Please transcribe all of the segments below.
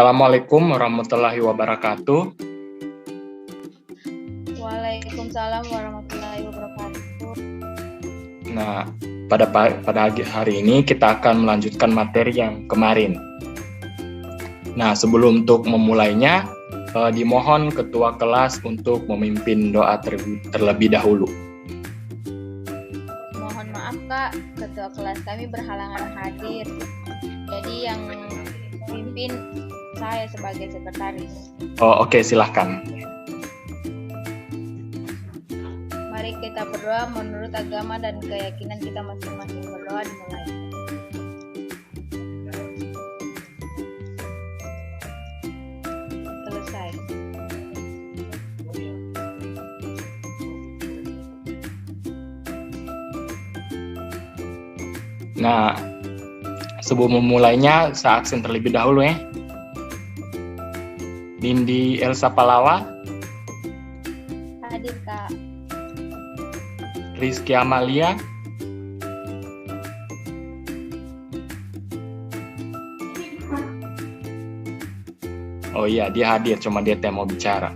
Assalamualaikum warahmatullahi wabarakatuh. Waalaikumsalam warahmatullahi wabarakatuh. Nah, pada hari ini kita akan melanjutkan materi yang kemarin. Nah, sebelum untuk memulainya, dimohon ketua kelas untuk memimpin doa terlebih dahulu. Mohon maaf Kak, ketua kelas kami berhalangan hadir. Jadi yang pimpin saya sebagai sekretaris. Oh, oke, silahkan. Mari kita berdoa menurut agama dan keyakinan kita masing-masing. Berdoa dimulai. Selesai. Nah, sebelum memulainya, saya aksen terlebih dahulu ya. Nindi Elsa Palawa, Hadir Kak. Rizky Amalia, oh iya, dia hadir, cuma dia mau bicara.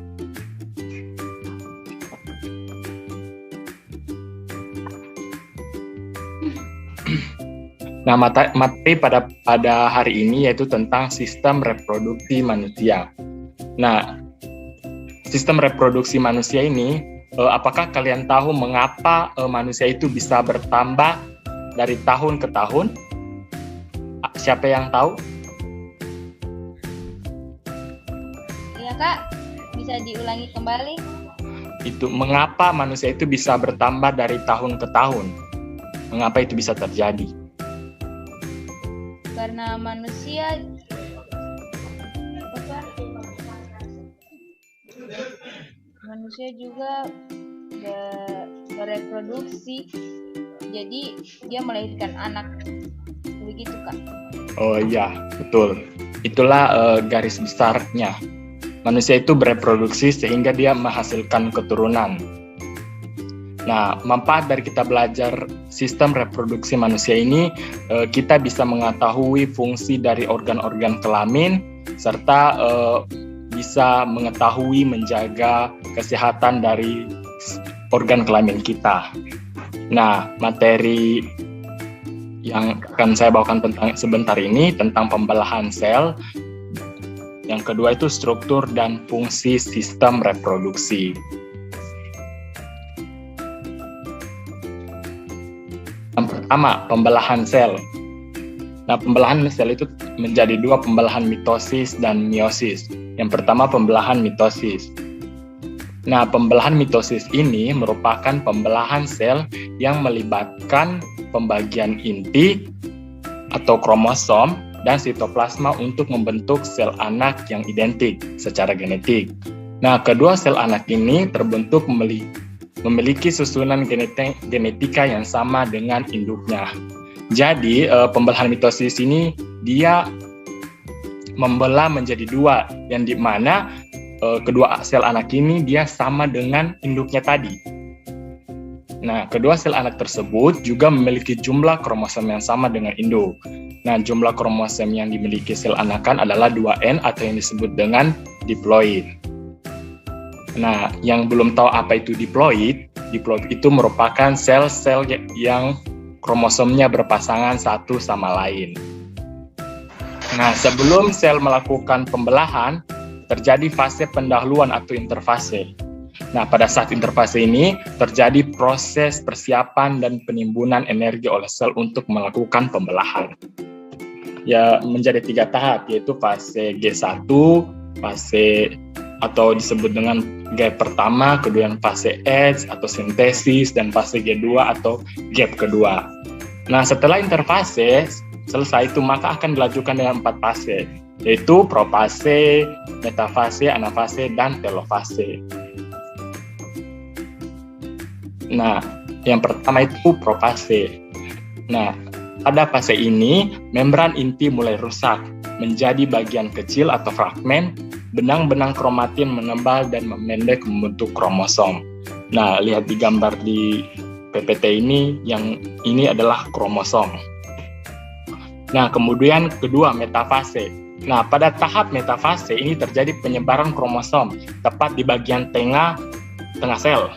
Nah, materi pada hari ini yaitu tentang sistem reproduksi manusia. Nah, sistem reproduksi manusia ini, apakah kalian tahu mengapa manusia itu bisa bertambah dari tahun ke tahun? Siapa yang tahu? Iya Kak, bisa diulangi kembali? Itu mengapa manusia itu bisa bertambah dari tahun ke tahun? Mengapa itu bisa terjadi? Karena manusia juga bereproduksi, jadi dia melahirkan anak, begitu Kak. Oh iya, betul. Itulah garis besarnya. Manusia itu bereproduksi sehingga dia menghasilkan keturunan. Nah, manfaat dari kita belajar sistem reproduksi manusia ini, kita bisa mengetahui fungsi dari organ-organ kelamin, serta bisa mengetahui menjaga kesehatan dari organ kelamin kita. Nah, materi yang akan saya bawakan sebentar ini tentang pembelahan sel. Yang kedua itu struktur dan fungsi sistem reproduksi. Yang pertama, pembelahan sel. Nah, pembelahan sel itu menjadi dua, pembelahan mitosis dan meiosis. Yang pertama, pembelahan mitosis. Nah, pembelahan mitosis ini merupakan pembelahan sel yang melibatkan pembagian inti atau kromosom dan sitoplasma untuk membentuk sel anak yang identik secara genetik. Nah, kedua sel anak ini terbentuk memiliki susunan genetika yang sama dengan induknya. Jadi, pembelahan mitosis ini dia membelah menjadi dua, yang di mana kedua sel anak ini dia sama dengan induknya tadi. Nah, kedua sel anak tersebut juga memiliki jumlah kromosom yang sama dengan induk. Nah, jumlah kromosom yang dimiliki sel anakan adalah 2N atau yang disebut dengan diploid. Nah, yang belum tahu apa itu diploid itu merupakan sel-sel yang kromosomnya berpasangan satu sama lain. Nah, sebelum sel melakukan pembelahan, terjadi fase pendahuluan atau interfase. Nah, pada saat interfase ini, terjadi proses persiapan dan penimbunan energi oleh sel untuk melakukan pembelahan. Ya, menjadi 3 tahap, yaitu fase G1, fase atau disebut dengan gap pertama, kedua fase H atau sintesis, dan fase G2 atau gap kedua. Nah, setelah interfase selesai itu, maka akan dilanjutkan dengan 4 fase, yaitu profase, metafase, anafase, dan telofase. Nah, yang pertama itu profase. Nah, pada fase ini, membran inti mulai rusak, menjadi bagian kecil atau fragmen, benang-benang kromatin menebal dan memendek membentuk kromosom. Nah, lihat di gambar di PPT ini, yang ini adalah kromosom. Nah, kemudian kedua, metafase. Nah, pada tahap metafase ini terjadi penyebaran kromosom tepat di bagian tengah sel.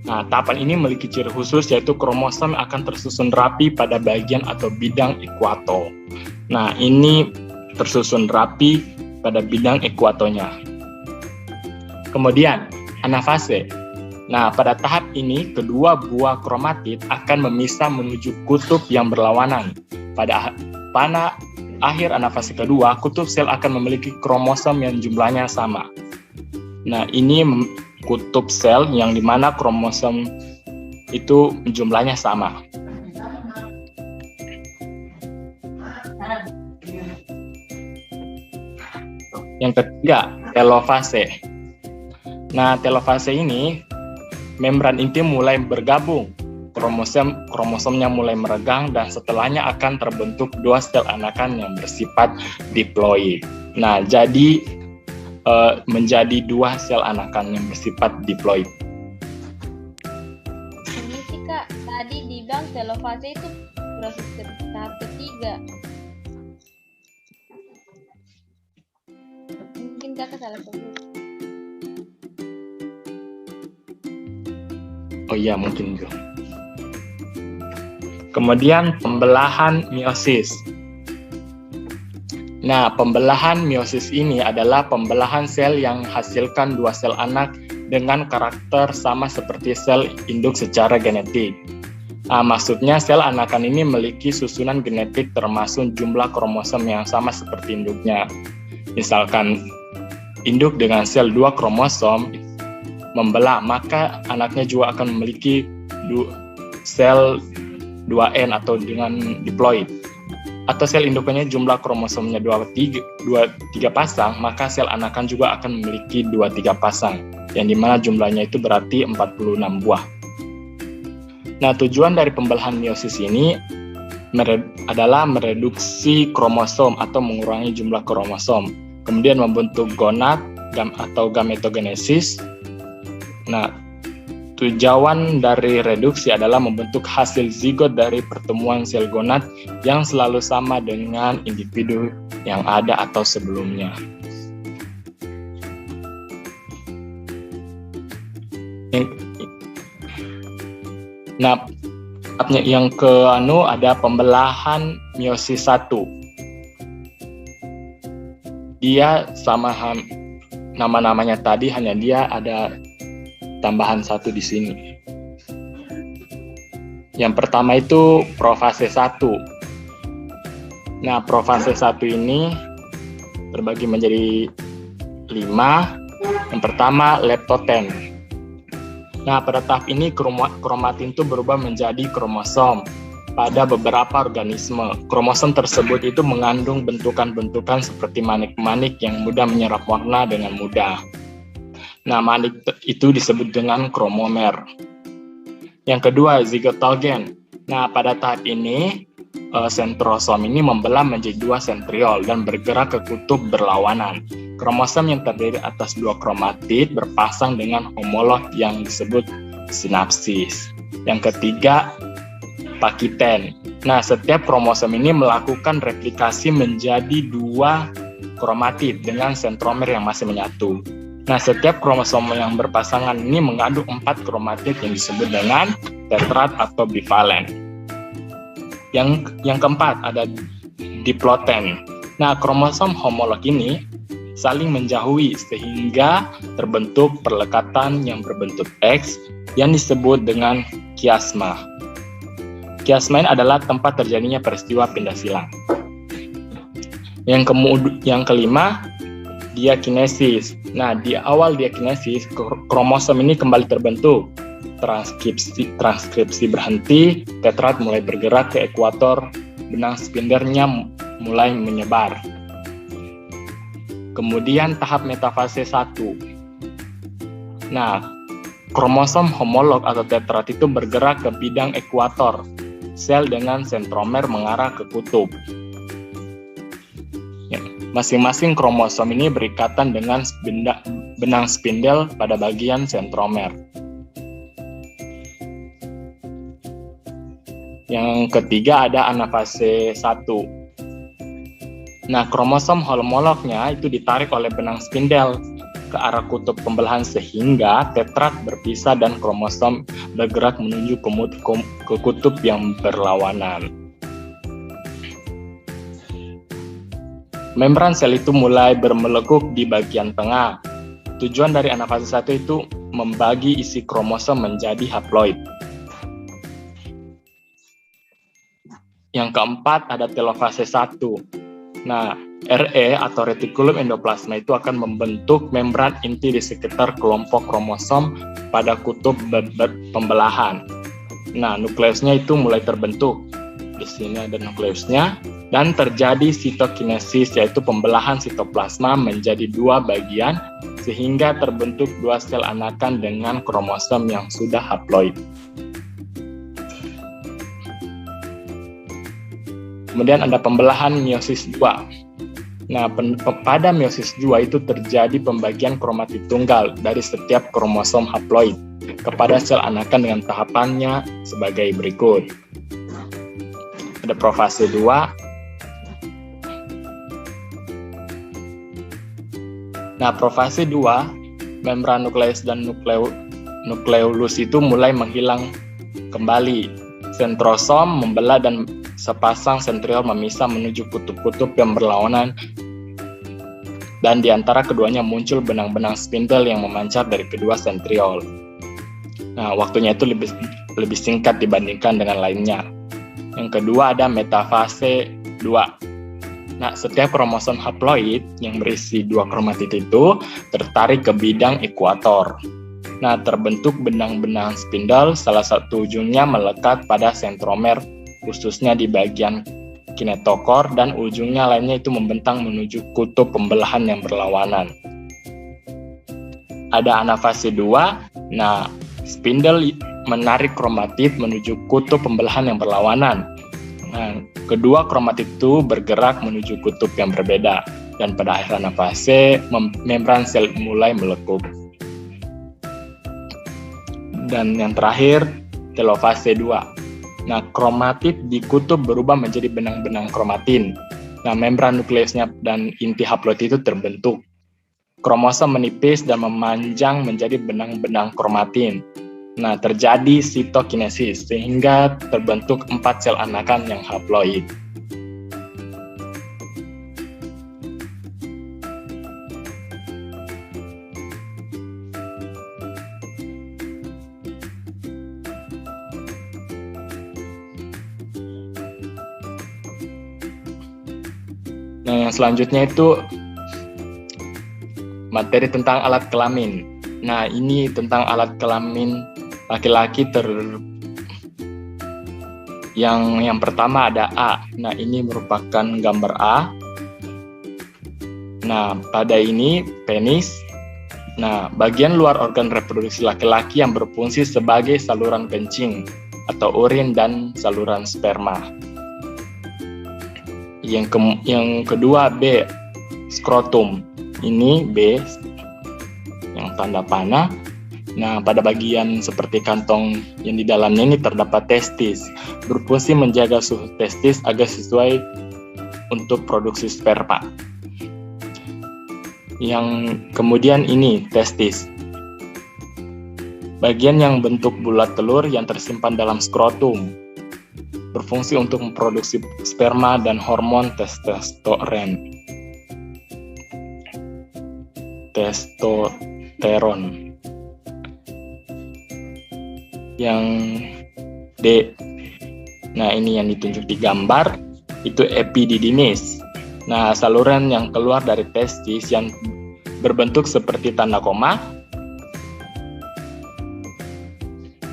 Nah, tahapan ini memiliki ciri khusus yaitu kromosom akan tersusun rapi pada bagian atau bidang ekuator. Nah, ini tersusun rapi pada bidang ekuatornya. Kemudian, anafase. Nah, pada tahap ini, kedua buah kromatid akan memisah menuju kutub yang berlawanan. Pada akhir anafase kedua, kutub sel akan memiliki kromosom yang jumlahnya sama. Nah, ini kutub sel yang dimana kromosom itu jumlahnya sama. Yang ketiga, telofase. Nah, telofase ini membran inti mulai bergabung, kromosomnya mulai meregang, dan setelahnya akan terbentuk dua sel anakan yang bersifat diploid. Nah, jadi menjadi dua sel anakan yang bersifat diploid. Ini sih Kak, tadi dibilang telofase itu proses tahap ketiga. Mungkin Kakak salah sebut. Oh iya, mungkin juga. Kemudian pembelahan meiosis. Nah, pembelahan meiosis ini adalah pembelahan sel yang menghasilkan dua sel anak dengan karakter sama seperti sel induk secara genetik. Nah, maksudnya sel anakan ini memiliki susunan genetik termasuk jumlah kromosom yang sama seperti induknya. Misalkan induk dengan sel 2 kromosom membelah, maka anaknya juga akan memiliki sel 2N atau dengan diploid. Atau sel induknya jumlah kromosomnya 23 pasang, maka sel anakan juga akan memiliki 23 pasang, yang dimana jumlahnya itu berarti 46 buah. Nah, tujuan dari pembelahan meiosis ini adalah mereduksi kromosom atau mengurangi jumlah kromosom, kemudian membentuk gonad atau gametogenesis. Nah, tujuan dari reduksi adalah membentuk hasil zigot dari pertemuan sel gonad yang selalu sama dengan individu yang ada atau sebelumnya. Nah, yang ada pembelahan meiosis 1. Dia sama nama-namanya tadi, hanya dia ada tambahan 1 di sini. Yang pertama itu profase 1. Nah, profase 1 ini terbagi menjadi 5. Yang pertama leptoten. Nah, pada tahap ini kromatin itu berubah menjadi kromosom. Pada beberapa organisme, kromosom tersebut itu mengandung bentukan-bentukan seperti manik-manik yang mudah menyerap warna dengan mudah. Nah, manik itu disebut dengan kromomer. Yang kedua, zigotogen. Nah, pada tahap ini, sentrosom ini membelah menjadi 2 sentriol dan bergerak ke kutub berlawanan. Kromosom yang terdiri atas 2 kromatid berpasang dengan homolog yang disebut sinapsis. Yang ketiga, pakiten. Nah, setiap kromosom ini melakukan replikasi menjadi 2 kromatid dengan sentromer yang masih menyatu. Nah, setiap kromosom yang berpasangan ini mengandung 4 kromatid yang disebut dengan tetrad atau bivalen. Yang keempat ada diploten. Nah, kromosom homolog ini saling menjauhi sehingga terbentuk perlekatan yang berbentuk X yang disebut dengan kiasma. Kiasma ini adalah tempat terjadinya peristiwa pindah silang. Yang kelima, diakinesis. Nah, di awal diakinesis, kromosom ini kembali terbentuk. Transkripsi berhenti, tetrad mulai bergerak ke ekuator, benang spindelnya mulai menyebar. Kemudian tahap metafase 1. Nah, kromosom homolog atau tetrad itu bergerak ke bidang ekuator. Sel dengan sentromer mengarah ke kutub. Masing-masing kromosom ini berikatan dengan benang spindel pada bagian sentromer. Yang ketiga ada anafase 1. Nah, kromosom homolognya itu ditarik oleh benang spindel ke arah kutub pembelahan sehingga tetrat berpisah dan kromosom bergerak menuju ke kutub yang berlawanan. Membran sel itu mulai bermelekuk di bagian tengah. Tujuan dari anafase 1 itu membagi isi kromosom menjadi haploid. Yang keempat ada telofase 1. Nah, RE atau retikulum endoplasma itu akan membentuk membran inti di sekitar kelompok kromosom pada kutub pembelahan. Nah, nukleusnya itu mulai terbentuk. Di sini ada nukleusnya dan terjadi sitokinesis, yaitu pembelahan sitoplasma menjadi 2 bagian sehingga terbentuk 2 sel anakan dengan kromosom yang sudah haploid. Kemudian ada pembelahan meiosis 2. Nah, pada meiosis 2 itu terjadi pembagian kromatid tunggal dari setiap kromosom haploid kepada sel anakan dengan tahapannya sebagai berikut. Ada profase 2. Nah, profase 2, membran nukleus dan nukleolus itu mulai menghilang kembali. Sentrosom membelah dan sepasang sentriol memisah menuju kutub-kutub yang berlawanan, dan di antara keduanya muncul benang-benang spindel yang memancar dari kedua sentriol. Nah, waktunya itu lebih singkat dibandingkan dengan lainnya. Yang kedua ada metafase 2. Nah, setiap kromosom haploid yang berisi 2 kromatid itu tertarik ke bidang ekuator. Nah, terbentuk benang-benang spindel, salah satu ujungnya melekat pada sentromer, khususnya di bagian kinetokor, dan ujungnya lainnya itu membentang menuju kutub pembelahan yang berlawanan. Ada anafase 2. Nah, spindel menarik kromatid menuju kutub pembelahan yang berlawanan. Nah, kedua kromatid itu bergerak menuju kutub yang berbeda, dan pada akhir anafase membran sel mulai melekuk. Dan yang terakhir, telofase 2. Nah, kromatid di kutub berubah menjadi benang-benang kromatin. Nah, membran nukleusnya dan inti haploid itu terbentuk. Kromosom menipis dan memanjang menjadi benang-benang kromatin. Nah, terjadi sitokinesis sehingga terbentuk 4 sel anakan yang haploid. Nah, yang selanjutnya itu materi tentang alat kelamin. Nah, ini tentang alat kelamin laki-laki yang pertama ada A. Nah, ini merupakan gambar A. Nah, pada ini penis. Nah, bagian luar organ reproduksi laki-laki yang berfungsi sebagai saluran kencing atau urin dan saluran sperma. Yang kedua B, skrotum. Ini B yang tanda panah. Nah, pada bagian seperti kantong yang di dalamnya ini terdapat testis, berfungsi menjaga suhu testis agar sesuai untuk produksi sperma. Yang kemudian ini testis, bagian yang bentuk bulat telur yang tersimpan dalam skrotum, berfungsi untuk memproduksi sperma dan hormon testosteron. Yang D, nah ini yang ditunjuk di gambar, itu epididymis. Nah, saluran yang keluar dari testis yang berbentuk seperti tanda koma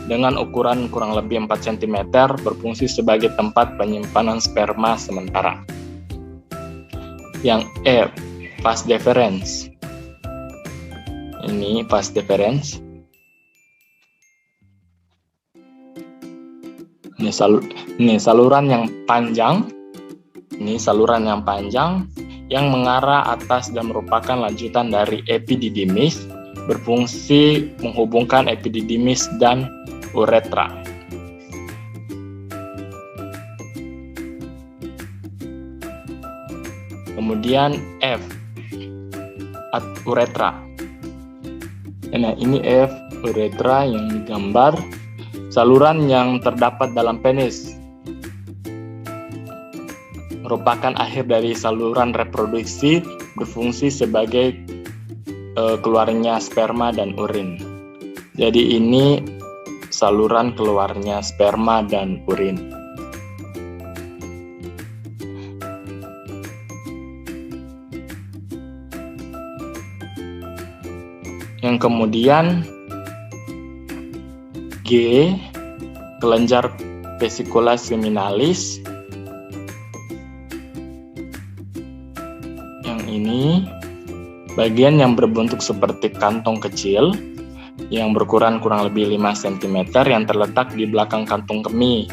dengan ukuran kurang lebih 4 cm, berfungsi sebagai tempat penyimpanan sperma sementara. Yang E, vas deferens. Ini vas deferens. Ini saluran yang panjang. Ini saluran yang panjang yang mengarah atas dan merupakan lanjutan dari epididymis, berfungsi menghubungkan epididymis dan uretra. Kemudian F, uretra. Nah, ini F, uretra yang digambar saluran yang terdapat dalam penis. Merupakan akhir dari saluran reproduksi, berfungsi sebagai keluarnya sperma dan urin. Jadi ini saluran keluarnya sperma dan urin. Yang kemudian G, kelenjar vesicula seminalis. Yang ini bagian yang berbentuk seperti kantong kecil yang berukuran kurang lebih 5 cm yang terletak di belakang kantung kemih,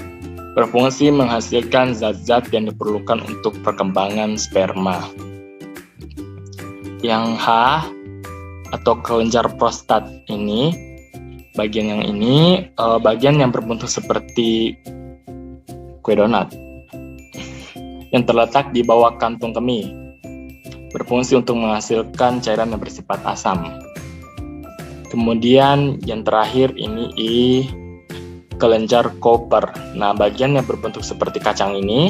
berfungsi menghasilkan zat-zat yang diperlukan untuk perkembangan sperma. Yang H, atau kelenjar prostat, ini bagian yang ini bagian yang berbentuk seperti kue donat yang terletak di bawah kantung kemih, berfungsi untuk menghasilkan cairan yang bersifat asam. Kemudian yang terakhir ini I, kelenjar Cooper. Nah, bagian yang berbentuk seperti kacang ini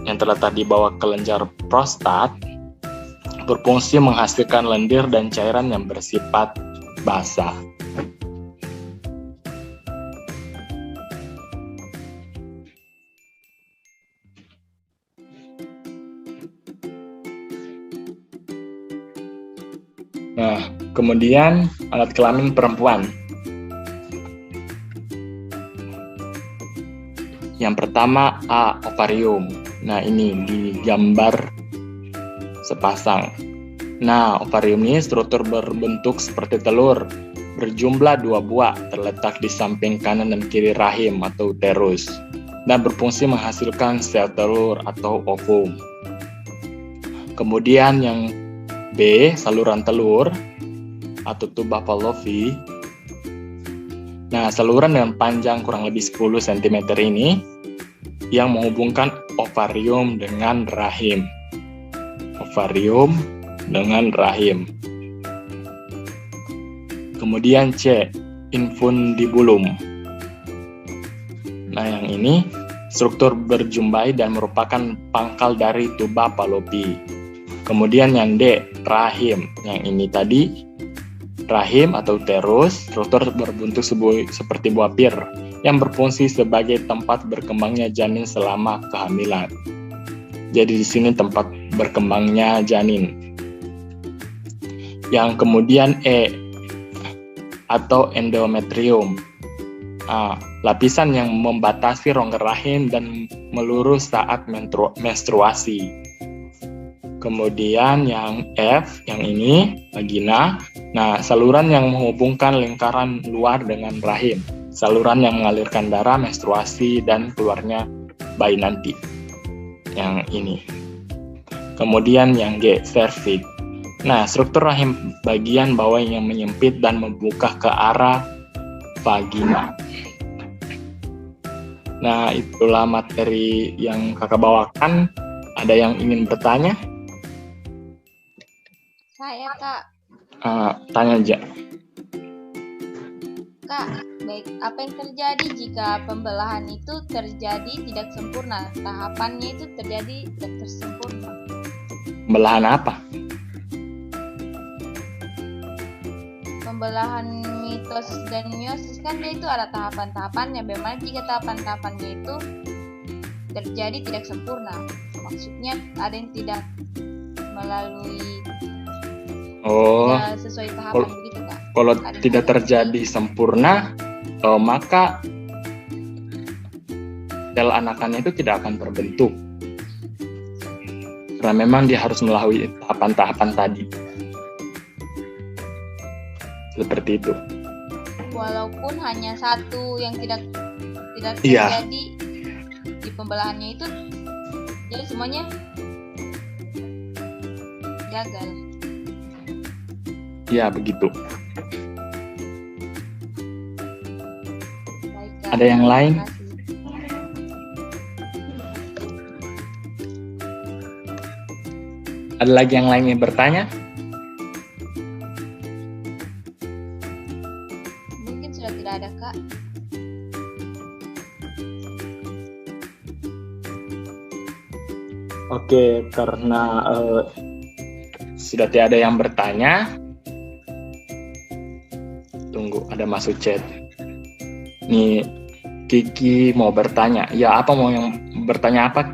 yang terletak di bawah kelenjar prostat berfungsi menghasilkan lendir dan cairan yang bersifat basah. Nah, kemudian alat kelamin perempuan. Yang pertama A, ovarium. Nah, ini digambar sepasang. Nah, ovarium ini struktur berbentuk seperti telur, berjumlah 2 buah, terletak di samping kanan dan kiri rahim atau uterus, dan berfungsi menghasilkan sel telur atau ovum. Kemudian yang B, saluran telur atau tuba Fallopi. Nah, saluran dengan panjang kurang lebih 10 cm ini yang menghubungkan ovarium dengan rahim. Ovarium dengan rahim. Kemudian C, infundibulum. Nah, yang ini struktur berjumbai dan merupakan pangkal dari tuba Fallopi. Kemudian yang D, rahim. Yang ini tadi rahim atau uterus, struktur berbentuk seperti buah pir yang berfungsi sebagai tempat berkembangnya janin selama kehamilan. Jadi di sini tempat berkembangnya janin. Yang kemudian E, atau endometrium. Lapisan yang membatasi rongga rahim dan melurus saat menstruasi. Kemudian yang F, yang ini vagina. Nah, saluran yang menghubungkan lingkaran luar dengan rahim, saluran yang mengalirkan darah, menstruasi, dan keluarnya bayi nanti. Yang ini. Kemudian yang G, cervix. Nah, struktur rahim bagian bawah yang menyempit dan membuka ke arah vagina. Nah, itulah materi yang kakak bawakan. Ada yang ingin bertanya? Saya, Kak. Tanya aja. Kak, baik, apa yang terjadi jika pembelahan itu terjadi tidak sempurna? Tahapannya itu terjadi tidak sempurna. Pembelahan apa? Pembelahan mitosis dan meiosis kan dia itu ada tahapan-tahapannya. Bagaimana jika tahapan-tahapannya itu terjadi tidak sempurna? Maksudnya ada yang tidak melalui sesuai tahapan begitu, Kak. Kalau tidak terjadi sempurna, maka sel anakannya itu tidak akan terbentuk. Karena memang dia harus melalui tahapan-tahapan tadi. Seperti itu. Walaupun hanya satu yang tidak terjadi di pembelahannya itu, jadi semuanya gagal. Ya, begitu. Baik, ada yang lain? Terima kasih. Ada lagi yang lain yang bertanya? Mungkin sudah tidak ada, Kak. Oke, karena sudah tidak ada yang bertanya, tunggu ada masuk chat. Nih, Kiki mau bertanya. Ya, apa mau yang bertanya apa?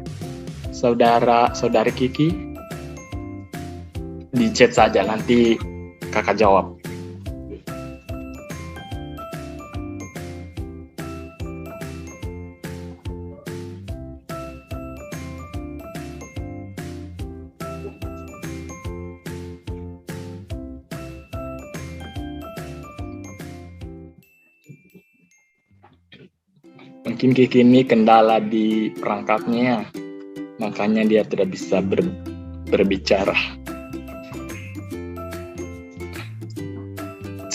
Saudari Kiki? Di chat saja, nanti kakak jawab. Mungkin Kiki ini kendala di perangkatnya, makanya dia tidak bisa berbicara.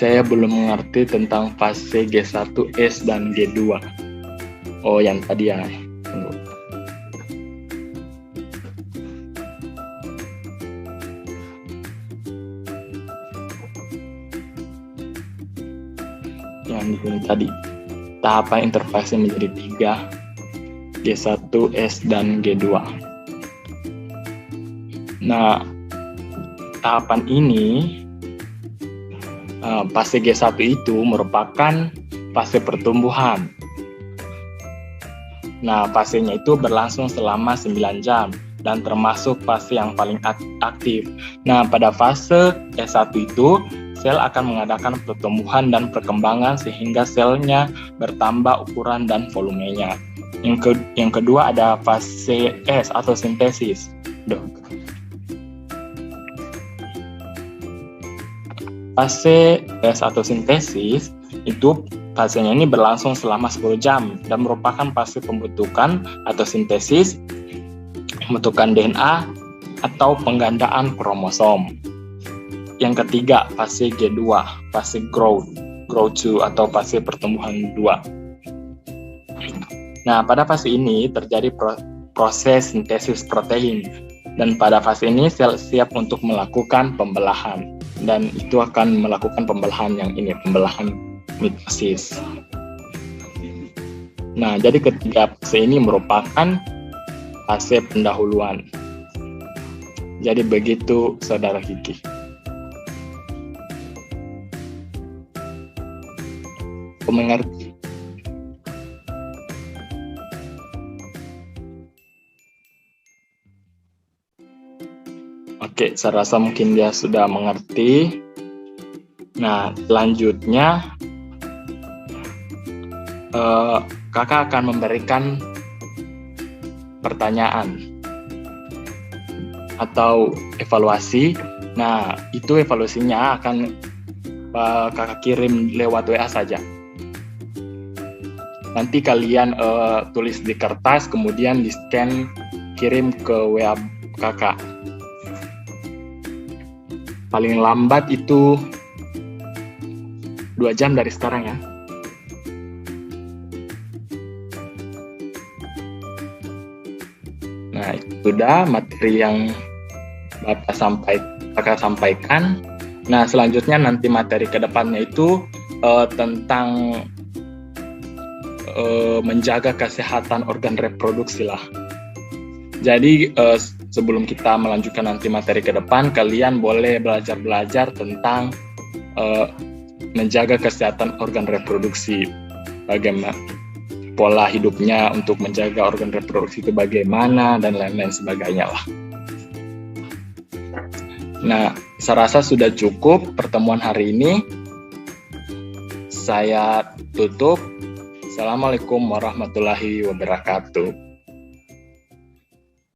Saya belum mengerti tentang fase G1S dan G2. Oh, yang tadi ya. Tunggu. Yang ini tadi. Tahapan interfase menjadi 3, G1S dan G2. Nah, tahapan ini, fase G1 itu merupakan fase pertumbuhan. Nah, fasenya itu berlangsung selama 9 jam dan termasuk fase yang paling aktif. Nah, pada fase S1 itu, sel akan mengadakan pertumbuhan dan perkembangan sehingga selnya bertambah ukuran dan volumenya. Yang kedua ada fase S atau sintesis. Fase S atau sintesis itu fasenya ini berlangsung selama 10 jam dan merupakan fase pembentukan atau sintesis, pembentukan DNA atau penggandaan kromosom. Yang ketiga, fase G2, fase growth 2 atau fase pertumbuhan 2. Nah, pada fase ini terjadi proses sintesis protein, dan pada fase ini sel siap untuk melakukan pembelahan, dan itu akan melakukan pembelahan yang ini, pembelahan mitosis. Nah, jadi ketiga fase ini merupakan fase pendahuluan. Jadi begitu, Saudara Kiki. Aku mengerti. Oke, saya rasa mungkin dia sudah mengerti. Nah, selanjutnya kakak akan memberikan pertanyaan atau evaluasi. Nah, itu evaluasinya akan kakak kirim lewat WA saja. Nanti kalian tulis di kertas, kemudian di-scan, kirim ke WA kakak. Paling lambat itu 2 jam dari sekarang ya. Nah, itu sudah materi yang kakak sampaikan. Nah, selanjutnya nanti materi kedepannya itu tentang menjaga kesehatan organ reproduksi lah. Jadi sebelum kita melanjutkan nanti materi ke depan, kalian boleh belajar tentang menjaga kesehatan organ reproduksi, bagaimana pola hidupnya untuk menjaga organ reproduksi itu bagaimana, dan lain-lain sebagainya lah. Nah, saya rasa sudah cukup pertemuan hari ini. Saya tutup. Assalamualaikum warahmatullahi wabarakatuh.